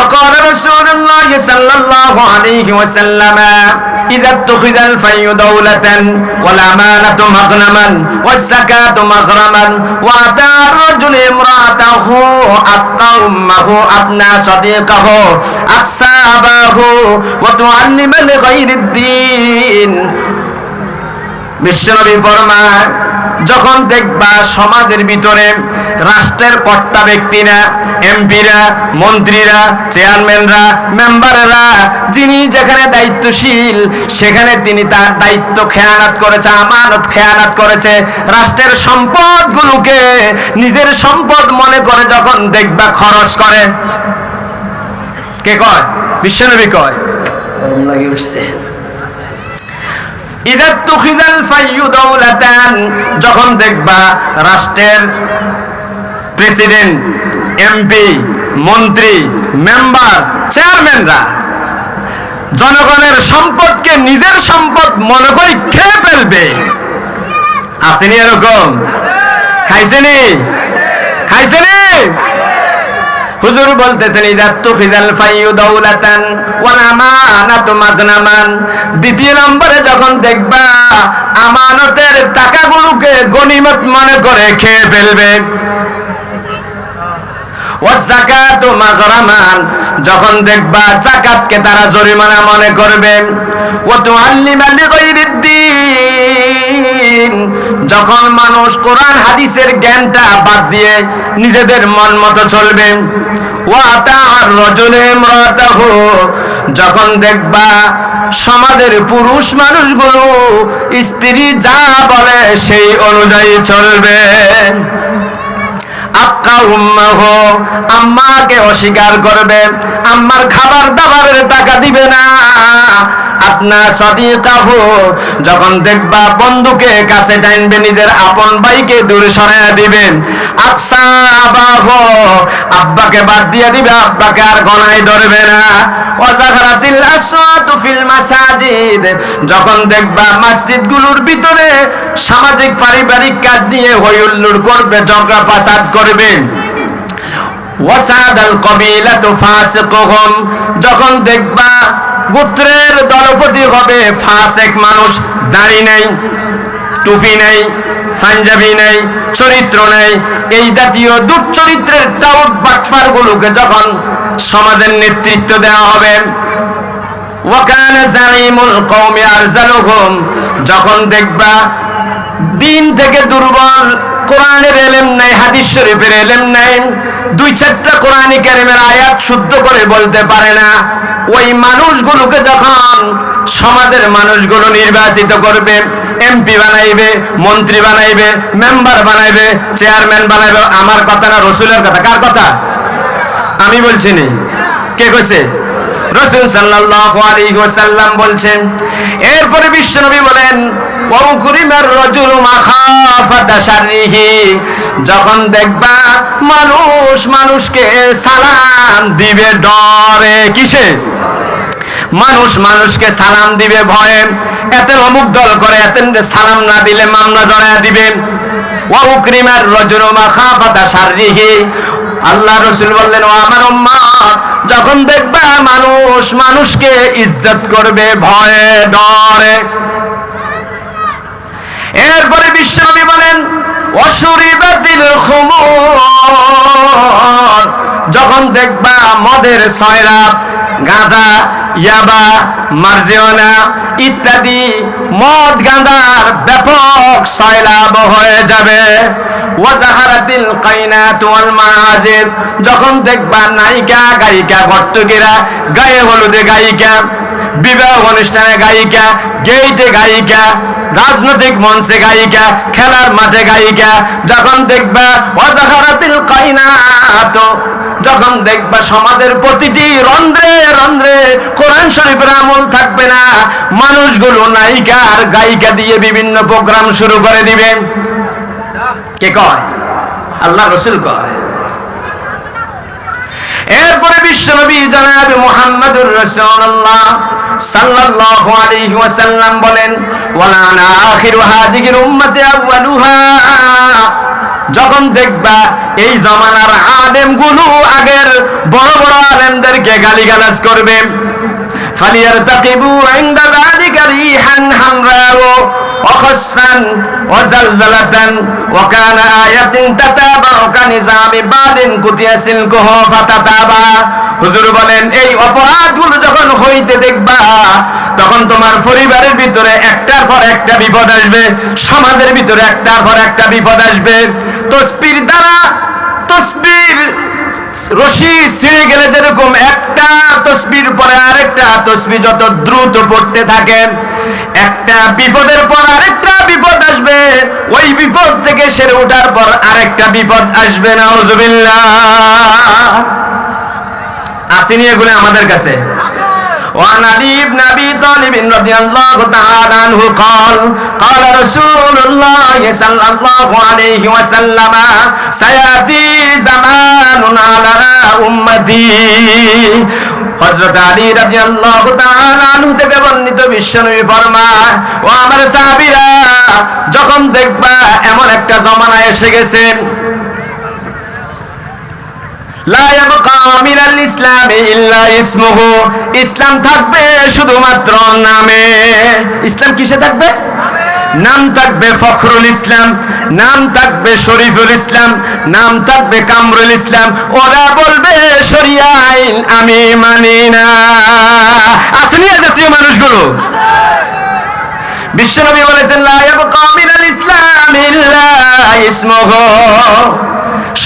وقال رسول الله صلى الله عليه وسلم إذا اتخذ الفي دولة والأمانة مغنما والزكاة مغرما وأتى الرجل امرأته أتى أمه أبنى صديقه أقسى أباه وتعلم لغير الدين বিশ্বনবী ফরমায় যখন দেখবা সমাজের ভিতরে রাষ্ট্রের কর্তা ব্যক্তিরা, এমপিরা, মন্ত্রীরা, চেয়ারম্যানরা, মেম্বাররা যিনি যেখানে দায়িত্বশীল সেখানে তিনি তার দায়িত্ব খেয়ানত করেছে, আমানত খেয়ানত করেছে, রাষ্ট্রের সম্পদগুলোকে নিজের সম্পদ মনে করে যখন দেখবা খরচ করে। কে কয়? বিশ্বনবী কয়। লাগে উঠছে যখন দেখবা রাষ্ট্রের প্রেসিডেন্ট, এমপি, মন্ত্রী, মেম্বার, চেয়ারম্যানরা জনগণের সম্পদকে নিজের সম্পদ মনে করে খেয়ে ফেলবে। আসেনি এরকম? খাইছেনি? খাইছেনি? হুজুর বলতেছেন ইজাতুখিজাল ফাইয়ু দাওলাতান ওয়াল আমানাতু মাগনামান। দ্বিতীয় নম্বরে যখন দেখবা আমানতের টাকাগুলোকে গনিমত মনে করে খেয়ে ফেলবে। ওয়াজ যাকাতু মাগরামান, যখন দেখবা যাকাতকে তারা জরিমানা মনে করবে। ওয়া তুআল্লিমা লিগাইরিদ্দিন, যখন মানুষ কোরআন হাদিসের জ্ঞানটা বাদ দিয়ে নিজেদের মন মতো চলবে। ওয়া তা'আর রাজুলু ইমরাতাহু, যখন দেখবা সমাজের পুরুষ মানুষগুলো স্ত্রী যা বলে সেই অনুযায়ী চলবে। আক্কা উম্মাহু, আম্মাকে অস্বীকার করবে, আম্মার খাবার দাবারের টাকা দিবে না। আপনা সাদিকাহু, যখন দেখবা বন্ধুকে কাছে টানবে, নিজের আপন ভাইকে দূরে সরাইয়া দিবেন। আকসা আবাহু, আব্বাকে বাদ দিয়ে দিবে, আব্বাকে আর গণায় ধরবে না। ওয়াজাগরাতিল আসওয়াতু ফিল মাসাজিদ, যখন দেখবা মসজিদগুলোর ভিতরে সামাজিক পারিবারিক কাজ নিয়ে হইহুল্লোড় করবে, ঝগড়া ফাসাদ করবে। ওয়াসাদাল কবিলাতু ফাসিকুহুম, যখন দেখবা গোত্রের দলপতি হবে ফাসিক মানুষ, দাড়ি নেই, টুপি নেই, পাঞ্জাবি নেই, চরিত্র নেই, এই জাতীয় দুশ্চরিত্রের টাউট বাটফার গুলোকে যখন সমাজের নেতৃত্ব দেওয়া হবে। ওয়াকানা জাইমুল কওমি আরজালুহুম, যখন দেখবা দিন থেকে দুর্বল, কোরআনের ইলম নাই, হাদিস শরীফের ইলম নাই, দুই চারটা কোরআনী কারিমের আয়াত শুদ্ধ করে বলতে পারে না, ওই মানুষগুলোকে যখন সমাজের মানুষগুলো নির্বাচিত করবে, এমপি বানাইবে, মন্ত্রী বানাইবে, মেম্বার বানাইবে, চেয়ারম্যান বানাইবে। আমার কথা না, রাসূলের কথা। কার কথা? আমি বলছি নি, কে কইছে? রাসূল সাল্লাল্লাহু আলাইহি ওয়াসাল্লাম বলছেন। এরপরে বিশ্বনবী বলেন ওয়াকুরিমার রাজুলু মাখাফাতা শাররিহি, যখন দেখবা মানুষ মানুষকে সালাম দিবে ডরে। কিসে? মানুষ মানুষকে সালাম দিবে ভয়ে। এতে অমুক দল করে, এতে সালাম না দিলে মামলা জড়ায়া দিবেন। ওয়াকুরিমার রাজুলু মাখাফাতা শাররিহি, আল্লাহ রাসূল বললেন ও আমার উম্মত, যখন দেখবা মানুষ মানুষকে ইজ্জত করবে ভয়ে ডরে। এরপরে বিশ্বনবী বলেন ওয়াশুরিবাতিল খুমুর, যখন দেখবা মদের সয়রাব, গাঁজা, ইয়াবা, মারজিওনা ইত্যাদি মদ গাঁজার ব্যাপক সয়লাব হয়ে যাবে। ওয়াজাহারাতিল কাইনাত ওয়াল মাআজিব, যখন দেখবা নায়িকা গায়িকা, গর্তকিরা, গায়ে হলুদে গায়িকা, বিবাহ অনুষ্ঠানে গায়িকা, গেইটে গায়িকা, রাজনৈতিক মঞ্চে গায়িকা, খেলার মাঠে গায়িকা, যখন দেখবা ওয়াজাহারাতিল কাইনাত, যখন দেখবা সমাজের প্রতিটি রন্ধ্রে রন্ধ্রে কোরআন শরীফের আমল থাকবে না, মানুষগুলো নায়িকা আর গায়িকা দিয়ে বিভিন্ন প্রোগ্রাম শুরু করে দিবে। কে কয়? আল্লাহ রাসূল কয়। এরপরে বিশ্বনবী জনাব মুহাম্মদুর রাসূলুল্লাহ সাল্লাল্লাহু আলাইহি ওয়াসাল্লাম বলেন ওয়ালানা আখিরু হাযিহিল উম্মতি আউয়ালুহা, যখন দেখবা এই জমানার আলেমগুলো আগের বড় বড় আলেমদেরকে গালিগালাজ করবে, ফালিয়ারতাকিবু ইনদা যালিকা রিহান হামরাও ওয়াখসফান ওয়াজালজালাতান ওয়া কানা আয়াতিন তাতাবাউ কানিজামি বালিন কুতিয়াসিল কুহু ফাতাতাবা। হুজুর বলেন এই অপরাধগুলো যখন হইতে দেখবা তখন তোমার পরিবারের ভিতরে একটার পর একটা বিপদ আসবে, সমাজের ভিতরে একটার পর একটা বিপদ আসবে। তসবির দ্বারা তসবির রশি ছিঁড়ে গেলে যেরকম একটা তসবির পরে আরেকটা তসবি যত দ্রুত পড়তে থাকে, একটা বিপদের পর আরেকটা বিপদ আসবে, ওই বিপদ থেকে সেরে ওঠার পর আরেকটা বিপদ আসবে। নাউজুবিল্লাহ। আসেনি এগুলো আমাদের কাছে? وعن علي بن ابي طالب رضي الله تعالى عنه قال رسول الله صلى الله عليه وسلم سياتي زمان على امتي। হযরত আলী রাদিয়াল্লাহু তাআলা আনহু থেকে বর্ণিত বিশ্বনবী ফরমায়, ও আমার সাহাবীরা, যখন দেখবা এমন একটা জমানা এসে গেছে, লা ইয়াবকা মিনাল ইসলামি ইল্লা ইসমুহু, ইসলাম থাকবে শুধুমাত্র নামে। ইসলাম কিসে থাকবে? নাম থাকবে ফখরুল ইসলাম, নাম থাকবে শরীফুল ইসলাম, নাম থাকবে কামরুল ইসলাম। ওরা বলবে শরিয়া আইন আমি মানি না। আসেনি জাতীয় মানুষগুলো? বিশ্বনবী বলেছেন লা ইয়াবকা মিনাল ইসলামি ইল্লা ইসমুহু।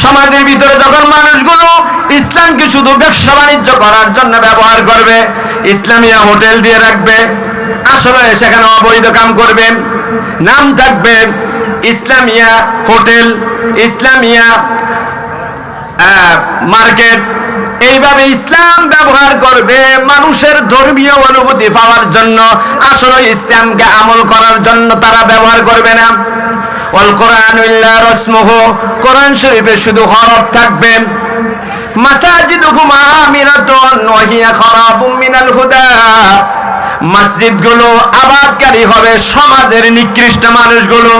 সমাজের ভিতরে যখন মানুষগুলো ইসলামকে শুধু ব্যবসা বাণিজ্য করার জন্য ব্যবহার করবে, ইসলামিয়া হোটেল দিয়ে রাখবে, আসলে সেখানে অবৈধ কাম করবে, নাম থাকবে ইসলামিয়া হোটেল, ইসলামিয়া মার্কেট, এইভাবে ইসলাম ব্যবহার করবে মানুষের ধর্মীয় অনুভূতি পাওয়ার জন্য, আসলে ইসলামকে আমল করার জন্য তারা ব্যবহার করবে না। ওয়াল কোরআনু ইল্লা রাসমুহু, কোরআন শরীফে শুধু হরফ থাকবে। মাসাজিদুহুম আমিরাতুন ওয়া হিয়া খারাবুম মিনাল হুদা, মসজিদগুলো আবাদকারী হবে সমাজের নিকৃষ্ট মানুষগুলো।